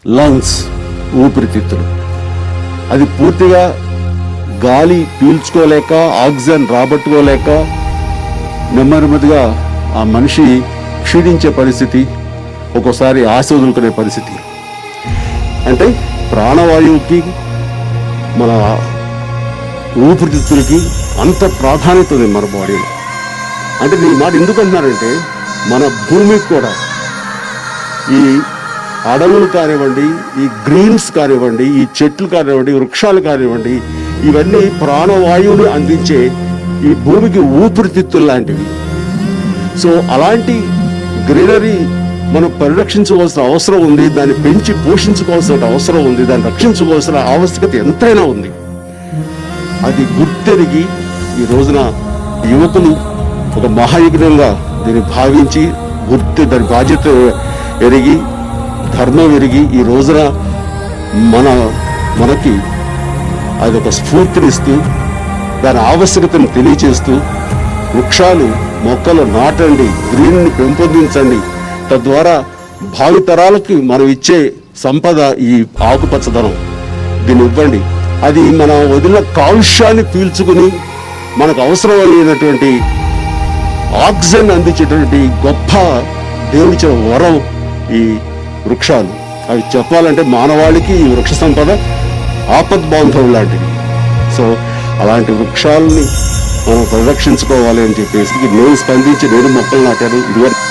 Lungs, ఊపిరితిత్తులు. అది పూర్తిగా గాలి పీల్చుకోలేక, ఆక్సిజన్ రాబట్టుకోలేక నెమ్మదిగా ఆ మనిషి క్షీణించే పరిస్థితి, ఒక్కోసారి ఆశ వదులుకునే పరిస్థితి. అంటే ప్రాణవాయువుకి మన ఊపిరితిత్తులకి అంత ప్రాధాన్యత ఉంది మన బాడీలో. అంటే నేను మాట ఎందుకు అంటున్నానంటే, మన భూమికి కూడా ఈ అడవులు కానివ్వండి, ఈ గ్రీన్స్ కానివ్వండి, ఈ చెట్లు కానివ్వండి, వృక్షాలు కానివ్వండి, ఇవన్నీ ప్రాణవాయువుని అందించే ఈ భూమికి ఊపిరితిత్తులు లాంటివి. సో అలాంటి గ్రీనరీ మనం పరిరక్షించుకోవాల్సిన అవసరం ఉంది, దాన్ని పెంచి పోషించుకోవాల్సిన అవసరం ఉంది, దాన్ని రక్షించుకోవాల్సిన ఆవశ్యకత ఎంతైనా ఉంది. అది గుర్తెరిగి ఈ రోజున యువకులు ఒక మహాయజ్ఞంగా దీన్ని భావించి దాని బాధ్యత ఎరిగి, ధర్మం ఎరిగి ఈ రోజున మనకి అది ఒక స్ఫూర్తినిస్తూ, దాని ఆవశ్యకతను తెలియచేస్తూ, వృక్షాలు మొక్కలు నాటండి, గ్రీన్ని పెంపొందించండి, తద్వారా భావితరాలకి మనం ఇచ్చే సంపద ఈ ఆకుపచ్చదనం, దీన్ని ఇవ్వండి. అది మన వదిలిన కాలుష్యాన్ని పీల్చుకుని మనకు అవసరమైనటువంటి ఆక్సిజన్ అందించేటువంటి గొప్ప దేవుడిచ్చిన వరం ఈ వృక్షాలు. అవి చెప్పాలంటే మానవాళికి ఈ వృక్ష సంపద ఆపద్బాంధవం లాంటివి. సో అలాంటి వృక్షాలని మనం పరిరక్షించుకోవాలి అని చెప్పేసి నేను స్పందించి నేను మొక్కలు నాటాను. ఇదివరకు